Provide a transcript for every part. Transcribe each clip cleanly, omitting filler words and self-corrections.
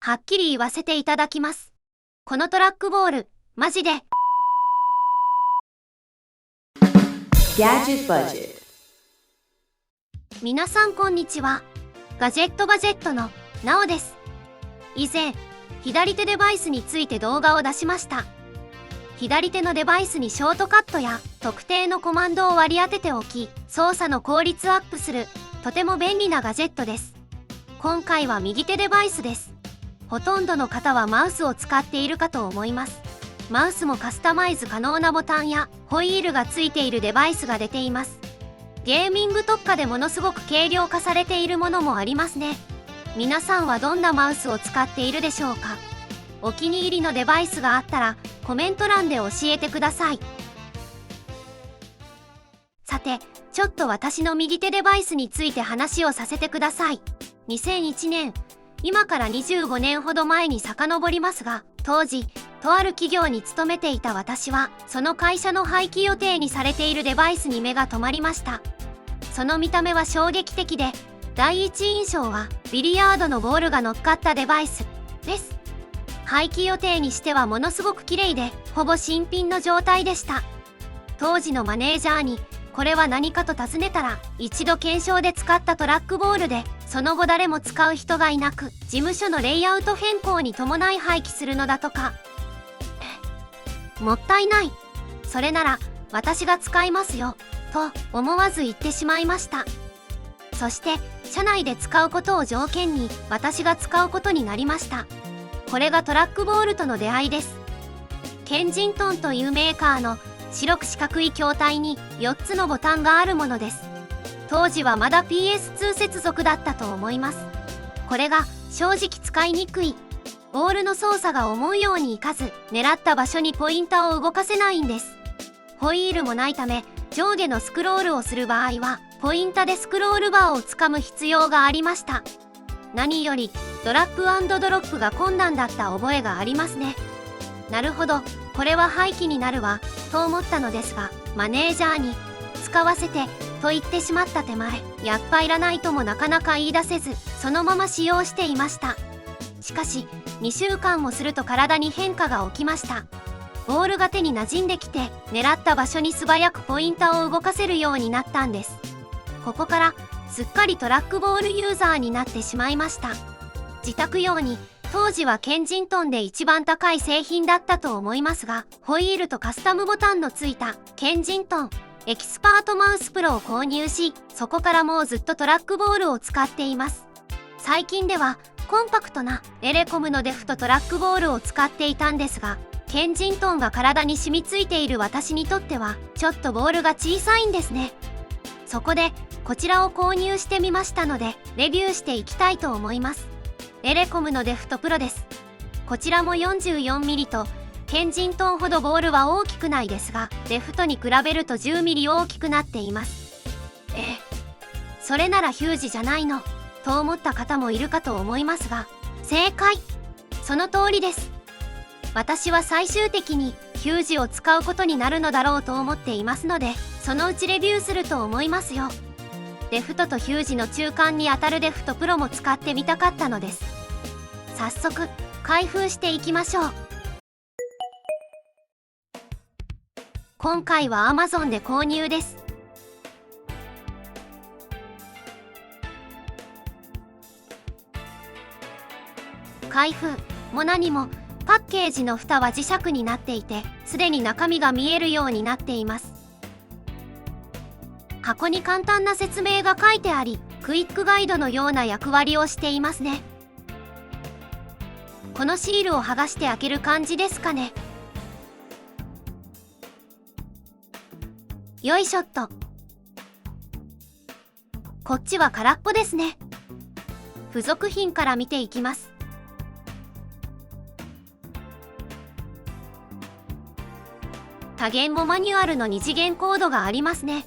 はっきり言わせていただきます。このトラックボール、マジで。Gadget Budget。皆さんこんにちは。ガジェットバジェットのなおです。以前、左手デバイスについて動画を出しました。左手のデバイスにショートカットや特定のコマンドを割り当てておき、操作の効率アップする、とても便利なガジェットです。今回は右手デバイスです。ほとんどの方はマウスを使っているかと思います。マウスもカスタマイズ可能なボタンやホイールがついているデバイスが出ています。ゲーミング特化でものすごく軽量化されているものもありますね。皆さんはどんなマウスを使っているでしょうか？お気に入りのデバイスがあったらコメント欄で教えてください。さて、ちょっと私の右手デバイスについて話をさせてください。2001年、今から25年ほど前に遡りますが、当時、とある企業に勤めていた私は、その会社の廃棄予定にされているデバイスに目が留まりました。その見た目は衝撃的で、第一印象はビリヤードのボールが乗っかったデバイスです。廃棄予定にしてはものすごく綺麗で、ほぼ新品の状態でした。当時のマネージャーに、これは何かと尋ねたら、一度検証で使ったトラックボールで、その後誰も使う人がいなく、事務所のレイアウト変更に伴い廃棄するのだとか。もったいない。それなら、私が使いますよ、と思わず言ってしまいました。そして、社内で使うことを条件に、私が使うことになりました。これがトラックボールとの出会いです。ケンジントンというメーカーの白く四角い筐体に4つのボタンがあるものです。当時はまだ PS2 接続だったと思います。これが正直使いにくい。ボールの操作が思うようにいかず、狙った場所にポインターを動かせないんです。ホイールもないため、上下のスクロールをする場合は、ポインタでスクロールバーをつかむ必要がありました。何より、ドラッグ&ドロップが困難だった覚えがありますね。なるほど、これは廃棄になるわ、と思ったのですが、マネージャーに、使わせて、と言ってしまった手前、やっぱいらないともなかなか言い出せず、そのまま使用していました。しかし、2週間もすると体に変化が起きました。ボールが手に馴染んできて、狙った場所に素早くポインターを動かせるようになったんです。ここから、すっかりトラックボールユーザーになってしまいました。自宅用に、当時はケンジントンで一番高い製品だったと思いますが、ホイールとカスタムボタンのついたケンジントンエキスパートマウスプロを購入し、そこからもうずっとトラックボールを使っています。最近ではコンパクトなエレコムのデフとトラックボールを使っていたんですが、ケンジントンが体に染みついている私にとってはちょっとボールが小さいんですね。そこでこちらを購入してみましたので、レビューしていきたいと思います。エレコムのデフトプロです。こちらも 44mm とケンジントンほどボールは大きくないですが、デフトに比べると 10mm 大きくなっています。それならヒュージじゃないのと思った方もいるかと思いますが、正解。その通りです。私は最終的にヒュージを使うことになるのだろうと思っていますので、そのうちレビューすると思いますよ。デフトとヒュージの中間にあたるデフトプロも使ってみたかったのです。早速開封していきましょう。今回は Amazon で購入です。開封も何も、パッケージの蓋は磁石になっていて、すでに中身が見えるようになっています。箱に簡単な説明が書いてあり、クイックガイドのような役割をしていますね。このシールを剥がして開ける感じですかね。よいしょっと。こっちは空っぽですね。付属品から見ていきます。多言語マニュアルの2次元コードがありますね。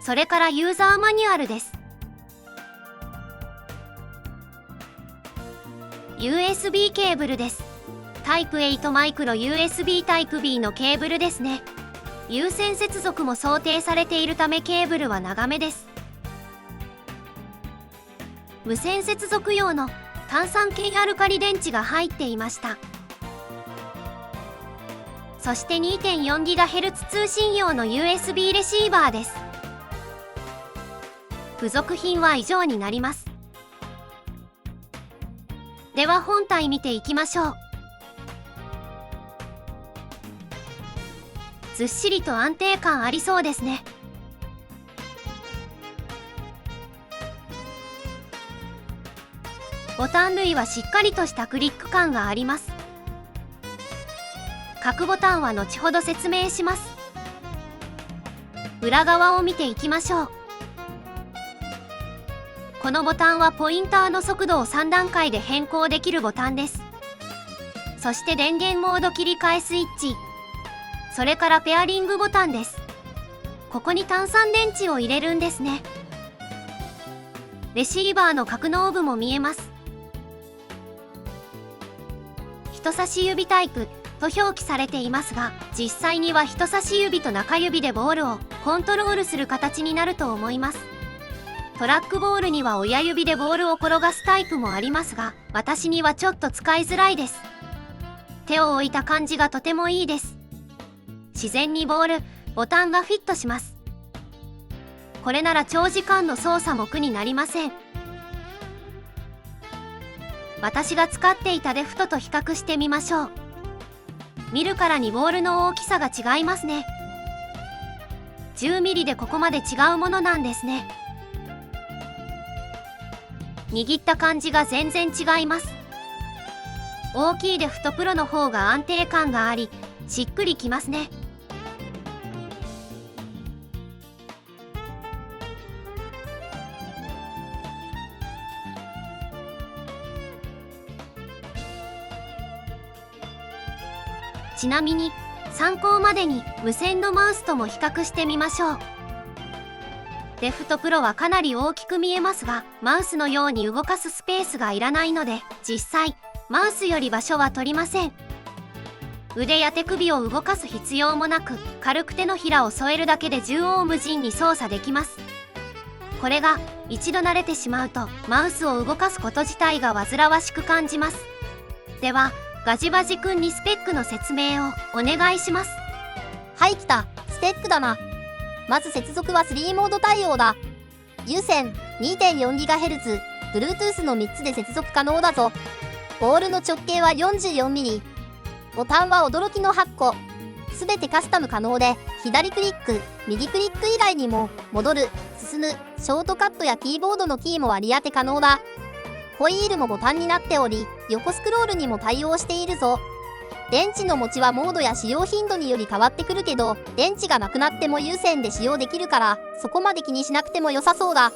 それからユーザーマニュアルです。USB ケーブルです。タイプ8マイクロ USB タイプ B のケーブルですね。有線接続も想定されているためケーブルは長めです。無線接続用の炭酸系アルカリ電池が入っていました。そして 2.4GHz 通信用の USB レシーバーです。付属品は以上になります。では本体見ていきましょう。ずっしりと安定感ありそうですね。ボタン類はしっかりとしたクリック感があります。各ボタンは後ほど説明します。裏側を見ていきましょう。このボタンはポインターの速度を3段階で変更できるボタンです。そして電源モード切り替えスイッチ、それからペアリングボタンです。ここに単3電池を入れるんですね。レシーバーの格納部も見えます。人差し指タイプと表記されていますが、実際には人差し指と中指でボールをコントロールする形になると思います。トラックボールには親指でボールを転がすタイプもありますが、私にはちょっと使いづらいです。手を置いた感じがとてもいいです。自然にボタンがフィットします。これなら長時間の操作も苦になりません。私が使っていたデフトと比較してみましょう。見るからにボールの大きさが違いますね。10ミリでここまで違うものなんですね。握った感じが全然違います。大きいデフトプロの方が安定感があり、しっくりきますね。ちなみに参考までに無線のマウスとも比較してみましょう。デフトプロはかなり大きく見えますが、マウスのように動かすスペースがいらないので、実際マウスより場所は取りません。腕や手首を動かす必要もなく、軽く手のひらを添えるだけで縦横無尽に操作できます。これが一度慣れてしまうと、マウスを動かすこと自体が煩わしく感じます。ではガジバジくんにスペックの説明をお願いします。はい、来た。スペックだな。まず接続は3モード対応だ。有線 2.4GHz、Bluetooth の3つで接続可能だぞ。ボールの直径は 44mm。ボタンは驚きの8個。すべてカスタム可能で、左クリック、右クリック以外にも、戻る、進む、ショートカットやキーボードのキーも割り当て可能だ。ホイールもボタンになっており、横スクロールにも対応しているぞ。電池の持ちはモードや使用頻度により変わってくるけど、電池がなくなっても有線で使用できるから、そこまで気にしなくても良さそうだ。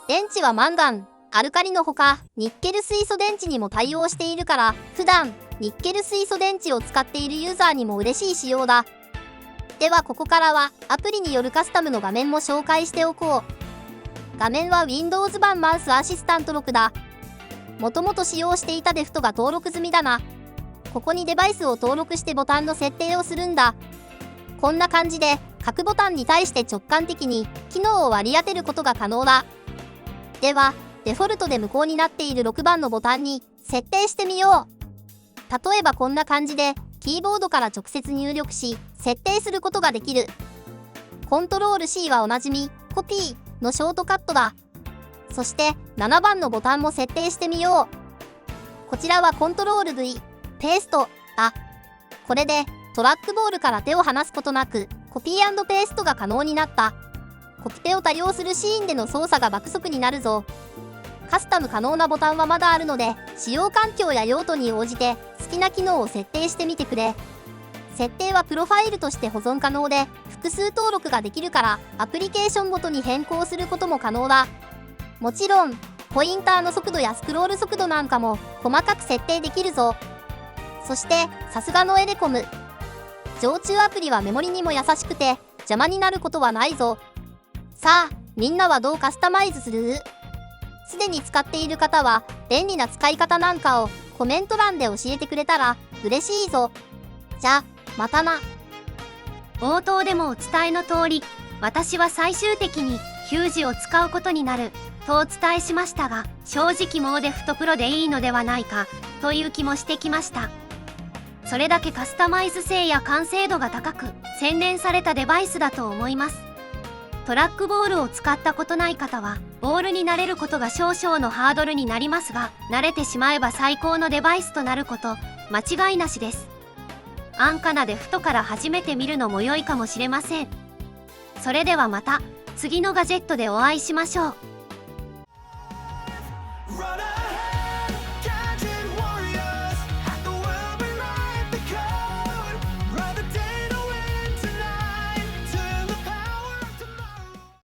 電池はマンガン、アルカリのほか、ニッケル水素電池にも対応しているから、普段、ニッケル水素電池を使っているユーザーにも嬉しい仕様だ。ではここからは、アプリによるカスタムの画面も紹介しておこう。画面は Windows 版マウスアシスタント6だ。もともと使用していたデフトが登録済みだな。ここにデバイスを登録してボタンの設定をするんだ。こんな感じで各ボタンに対して直感的に機能を割り当てることが可能だ。ではデフォルトで無効になっている6番のボタンに設定してみよう。例えばこんな感じでキーボードから直接入力し設定することができる。コントロール C はおなじみコピーのショートカットだ。そして7番のボタンも設定してみよう。こちらはコントロール V、ペーストだ。これでトラックボールから手を離すことなくコピー&ペーストが可能になった。コピペを多用するシーンでの操作が爆速になるぞ。カスタム可能なボタンはまだあるので、使用環境や用途に応じて好きな機能を設定してみてくれ。設定はプロファイルとして保存可能で、複数登録ができるからアプリケーションごとに変更することも可能だ。もちろんポインターの速度やスクロール速度なんかも細かく設定できるぞ。そしてさすがのエレコム、常駐アプリはメモリにも優しくて邪魔になることはないぞ。さあみんなはどうカスタマイズする？すでに使っている方は便利な使い方なんかをコメント欄で教えてくれたら嬉しいぞ。じゃまたな。冒頭でもお伝えの通り、私は最終的にヒュージを使うことになるとお伝えしましたが、正直もうデフトプロでいいのではないかという気もしてきました。それだけカスタマイズ性や完成度が高く洗練されたデバイスだと思います。トラックボールを使ったことない方はボールに慣れることが少々のハードルになりますが、慣れてしまえば最高のデバイスとなること間違いなしです。安価なデフトから始めてみるのも良いかもしれません。それではまた次のガジェットでお会いしましょう。